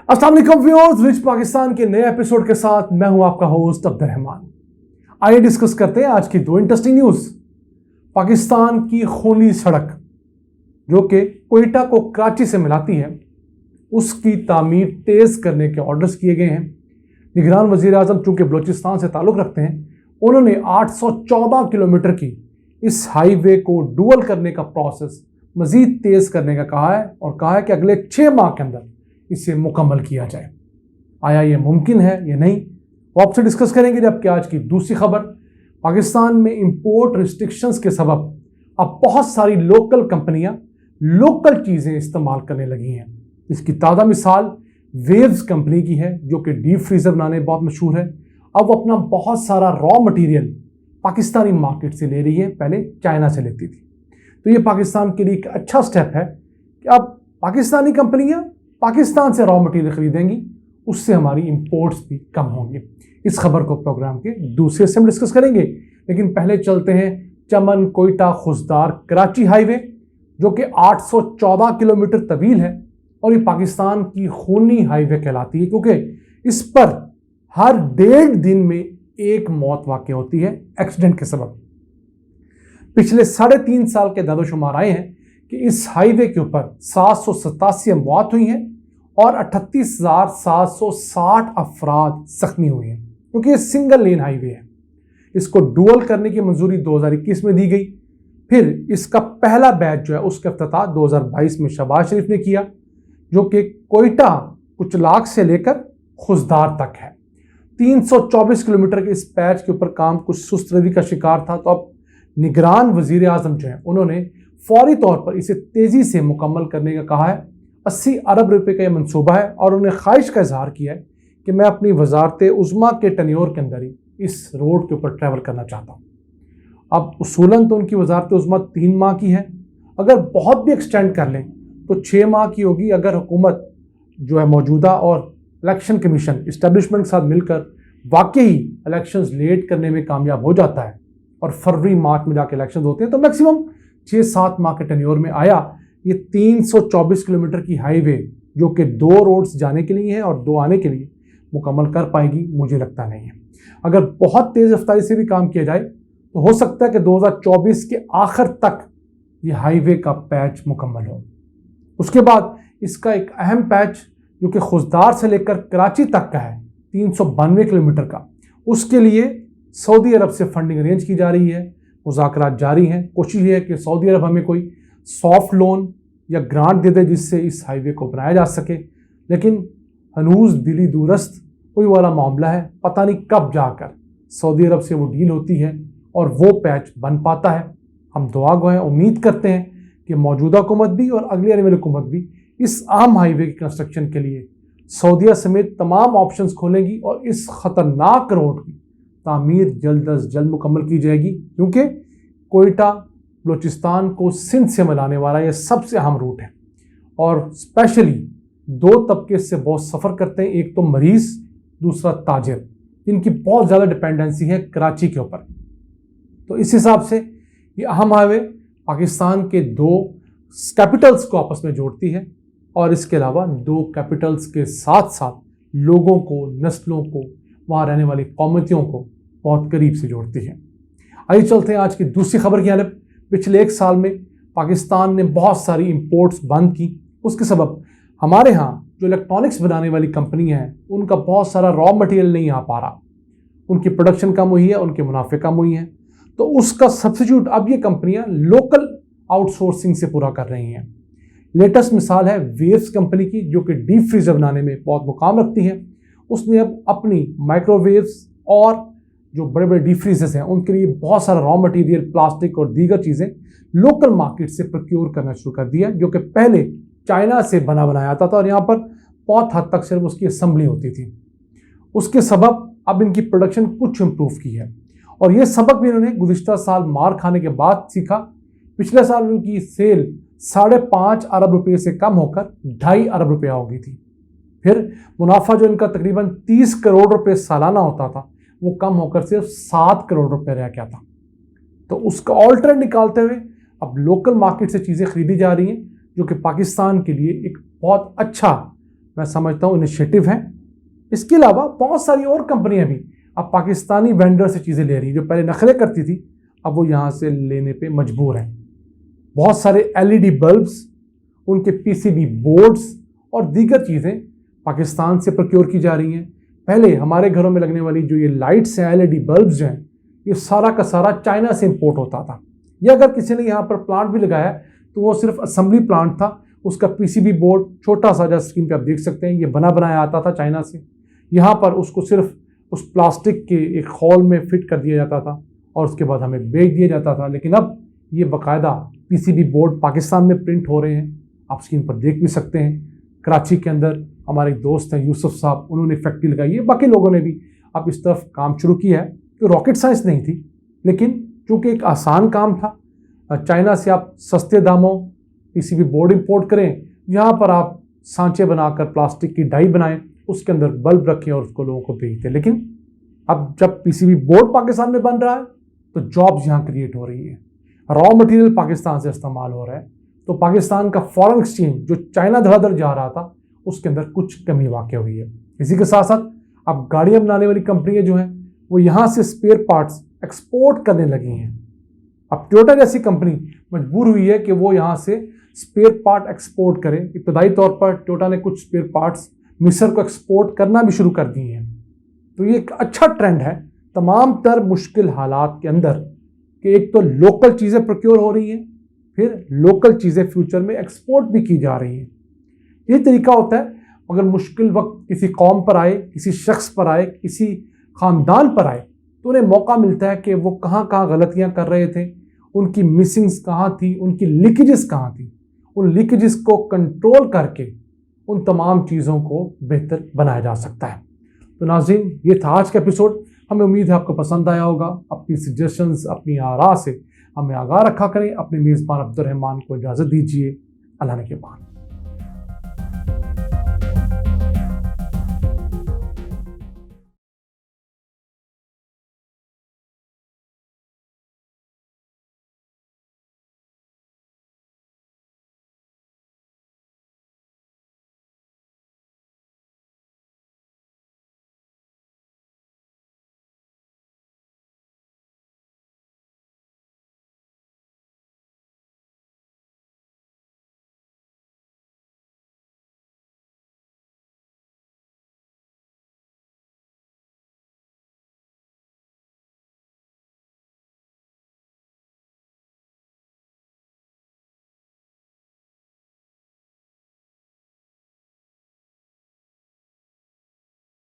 अस्सलाम वालेकुम viewers, rich Pakistan के नए एपिसोड के साथ मैं हूं आपका होस्ट अब्दुल रहमान। आइए डिस्कस करते हैं आज की दो इंटरेस्टिंग न्यूज। पाकिस्तान की खूनी सड़क जो कि कोयटा को कराची से मिलाती है, उसकी तामीर तेज करने के ऑर्डर्स किए गए हैं। निगरान वजीर आजम चूंकि बलोचिस्तान से ताल्लुक़ रखते हैं, उन्होंने 814 किलोमीटर की इस हाईवे को डुअल करने का प्रोसेस मजीद तेज करने का कहा है और कहा है कि अगले 6 माह के अंदर इसे मुकम्मल किया जाए। आया ये मुमकिन है या नहीं, वो आपसे डिस्कस करेंगे। जबकि आज की दूसरी खबर, पाकिस्तान में इंपोर्ट रिस्ट्रिक्शंस के सबब अब बहुत सारी लोकल कंपनियां लोकल चीज़ें इस्तेमाल करने लगी हैं। इसकी ताज़ा मिसाल वेव्स कंपनी की है, जो कि डीप फ्रीज़र बनाने बहुत मशहूर है। अब वो अपना बहुत सारा रॉ मटेरियल पाकिस्तानी मार्केट से ले रही है, पहले चाइना से लेती थी। तो ये पाकिस्तान के लिए एक अच्छा स्टेप है कि अब पाकिस्तानी कंपनियां पाकिस्तान से रॉ मटेरियल खरीदेंगी, उससे हमारी इंपोर्ट्स भी कम होंगी। इस खबर को प्रोग्राम के दूसरे हिस्से में डिस्कस करेंगे, लेकिन पहले चलते हैं चमन कोयटा खुजदार कराची हाईवे, जो कि 814 किलोमीटर तवील है और ये पाकिस्तान की खूनी हाईवे कहलाती है, क्योंकि इस पर हर 1.5 दिन में एक मौत वाक़ होती है एक्सीडेंट के सबब। पिछले 3.5 साल के दादोशुमार आए हैं कि इस हाईवे के ऊपर 787 मौत हुई हैं और 38,760 अफराद जख्मी हुए हैं, क्योंकि ये सिंगल लेन हाईवे है। इसको डुअल करने की मंजूरी 2021 में दी गई। फिर इसका पहला बैच जो है उसका इफ्तिताह 2022 में शहबाज शरीफ ने किया, जो कि कोयटा कुचलाक से लेकर खुजदार तक है। 324 किलोमीटर के इस पैच के ऊपर काम कुछ सुस्त रवि का शिकार था। तो अब निगरान वजीर आजम जो है, उन्होंने फौरी तौर पर इसे तेज़ी से मुकम्मल करने का कहा है। 80 अरब रुपए का यह मनसूबा है और उन्होंने ख्वाहिश का इजहार किया है कि मैं अपनी वजारत उज़्मा के टन्योर के अंदर ही इस रोड के ऊपर ट्रैवल करना चाहता हूँ। अब उसूलन तो उनकी वजारत उज़्मा 3 माह की है, अगर बहुत भी एक्सटेंड कर लें तो 6 माह की होगी, अगर हुकूमत जो है मौजूदा और इलेक्शन कमीशन इस्टेब्लिशमेंट के साथ मिलकर वाकई इलेक्शंस लेट करने में कामयाब हो जाता है और फरवरी मार्च में जाके इलेक्शन होते हैं, तो मैक्सिमम 6-7 माह के टेन्योर में आया ये 324 किलोमीटर की हाईवे, जो कि 2 रोड्स जाने के लिए है और 2 आने के लिए, मुकम्मल कर पाएगी, मुझे लगता नहीं है। अगर बहुत तेज़ रफ्तारी से भी काम किया जाए तो हो सकता है कि 2024 के आखिर तक ये हाईवे का पैच मुकम्मल हो। उसके बाद इसका एक अहम पैच जो कि खुजदार से लेकर कराची तक का है, 392 किलोमीटर का, उसके लिए सऊदी अरब से फंडिंग अरेंज की जा रही है। मुज़ाकरात जारी हैं। कोशिश ये है कि सऊदी अरब हमें कोई सॉफ्ट लोन या ग्रांट दे दे जिससे इस हाईवे को बनाया जा सके, लेकिन हनूज दिली दूरस्त कोई वाला मामला है। पता नहीं कब जाकर सऊदी अरब से वो डील होती है और वो पैच बन पाता है। हम दुआ गो हैं, उम्मीद करते हैं कि मौजूदा हुकूमत भी और अगली आने वाली हुकूमत भी इस आम हाईवे की कंस्ट्रक्शन के लिए सऊदीया समेत तमाम ऑप्शंस खोलेंगी और इस ख़तरनाक रोड की तामीर जल्द अज जल्द मुकम्मल की जाएगी, क्योंकि कोयटा बलोचिस्तान को सिंध से मिलाने वाला यह सबसे अहम रूट है और स्पेशली 2 तबके से बहुत सफ़र करते हैं, एक तो मरीज़, दूसरा ताजिर, जिनकी बहुत ज़्यादा डिपेंडेंसी है कराची के ऊपर। तो इस हिसाब से ये अहम हाईवे पाकिस्तान के 2 कैपिटल्स को आपस में जोड़ती है और इसके अलावा 2 कैपिटल्स के साथ साथ लोगों को, नस्लों को, वहाँ रहने वाली कौमियतों को बहुत करीब से जोड़ती है। आइए चलते हैं आज की दूसरी खबर की जानब। पिछले 1 साल में पाकिस्तान ने बहुत सारी इंपोर्ट्स बंद की। उसके सबब हमारे यहाँ जो इलेक्ट्रॉनिक्स बनाने वाली कंपनियाँ हैं, उनका बहुत सारा रॉ मटेरियल नहीं आ पा रहा, उनकी प्रोडक्शन कम हुई है, उनके मुनाफे कम हुई हैं। तो उसका सब्सिट्यूट अब ये कंपनियाँ लोकल आउटसोर्सिंग से पूरा कर रही हैं। लेटेस्ट मिसाल है वेव्स कंपनी की, जो कि डीप फ्रीजर बनाने में बहुत मुकाम रखती है। उसने अब अपनी माइक्रोवेव्स और जो बड़े बड़े डीप फ्रीजर्स हैं उनके लिए बहुत सारा रॉ मटेरियल, प्लास्टिक और दीगर चीज़ें लोकल मार्केट से प्रोक्योर करना शुरू कर दिया, जो कि पहले चाइना से बनाया आता था और यहाँ पर बहुत हद तक सिर्फ उसकी असेंबली होती थी। उसके सबब अब इनकी प्रोडक्शन कुछ इम्प्रूव की है और ये सबक भी इन्होंने गुज़िश्ता साल मार खाने के बाद सीखा। पिछले साल उनकी सेल 5.5 अरब रुपये से कम होकर 2.5 अरब रुपया हो गई थी। फिर मुनाफा जो इनका तकरीबन 30 करोड़ रुपए सालाना होता था, वो कम होकर सिर्फ 7 करोड़ रुपए रह गया था। तो उसका ऑल्टरनेट निकालते हुए अब लोकल मार्केट से चीज़ें खरीदी जा रही हैं, जो कि पाकिस्तान के लिए एक बहुत अच्छा मैं समझता हूँ इनिशिएटिव है। इसके अलावा बहुत सारी और कंपनियां भी अब पाकिस्तानी वेंडर से चीज़ें ले रही हैं। जो पहले नखरे करती थी अब वो यहाँ से लेने पे मजबूर हैं। बहुत सारे एलईडी बल्ब्स, उनके पीसीबी बोर्ड्स और दीगर चीज़ें पाकिस्तान से प्रोक्योर की जा रही हैं। पहले हमारे घरों में लगने वाली जो ये लाइट्स हैं, एलईडी बल्ब्स जो हैं, ये सारा का सारा चाइना से इंपोर्ट होता था। या अगर किसी ने यहाँ पर प्लांट भी लगाया तो वो सिर्फ असेंबली प्लांट था। उसका पीसीबी बोर्ड छोटा सा, जैसा स्क्रीन पे आप देख सकते हैं, ये बना बनाया आता था चाइना से। यहाँ पर उसको सिर्फ उस प्लास्टिक के एक हॉल में फिट कर दिया जाता था और उसके बाद हमें बेच दिया जाता था। लेकिन अब ये बाकायदा पीसीबी बोर्ड पाकिस्तान में प्रिंट हो रहे हैं, आप स्क्रीन पर देख भी सकते हैं। कराची के अंदर हमारे एक दोस्त हैं यूसुफ साहब, उन्होंने फैक्ट्री लगाई है। बाकी लोगों ने भी अब इस तरफ काम शुरू किया है। तो रॉकेट साइंस नहीं थी, लेकिन चूँकि एक आसान काम था, चाइना से आप सस्ते दामों पीसीबी बोर्ड इंपोर्ट करें, यहाँ पर आप सांचे बनाकर प्लास्टिक की डाई बनाएं, उसके अंदर बल्ब रखें और उसको लोगों को बेच दें। लेकिन अब जब पीसीबी बोर्ड पाकिस्तान में बन रहा है तो जॉब्स यहाँ क्रिएट हो रही है, रॉ मटेरियल पाकिस्तान से इस्तेमाल हो रहा है। तो पाकिस्तान का फॉरेन एक्सचेंज जो चाइना धड़ाधड़ जा रहा था उसके अंदर कुछ कमी वाक़ई हुई है। इसी के साथ साथ अब गाड़ियाँ बनाने वाली कंपनियाँ जो हैं वो यहाँ से स्पेयर पार्ट्स एक्सपोर्ट करने लगी हैं। अब टोयोटा जैसी कंपनी मजबूर हुई है कि वो यहाँ से स्पेयर पार्ट एक्सपोर्ट करे। इब्तदाई तौर पर टोयोटा ने कुछ स्पेयर पार्ट्स मिस्र को एक्सपोर्ट करना भी शुरू कर दिए हैं। तो ये एक अच्छा ट्रेंड है तमाम तर मुश्किल हालात के अंदर कि एक तो लोकल चीज़ें प्रोक्योर हो रही हैं, फिर लोकल चीज़ें फ्यूचर में एक्सपोर्ट भी की जा रही हैं। ये तरीका होता है। अगर मुश्किल वक्त किसी कौम पर आए, किसी शख्स पर आए, किसी ख़ानदान पर आए, तो उन्हें मौका मिलता है कि वो कहाँ कहाँ गलतियाँ कर रहे थे, उनकी मिसिंग्स कहाँ थी, उनकी लीकेजेस कहाँ थी। उन लीकेजेस को कंट्रोल करके उन तमाम चीज़ों को बेहतर बनाया जा सकता है। तो नाज़रीन, ये था आज का एपिसोड। हमें उम्मीद है आपको पसंद आया होगा। अपनी सजेशंस, अपनी आरा से हमें आगाह रखा करें। अपने मेज़बान अब्दुल रहमान को इजाज़त दीजिए। अल्लाह ने के बाद।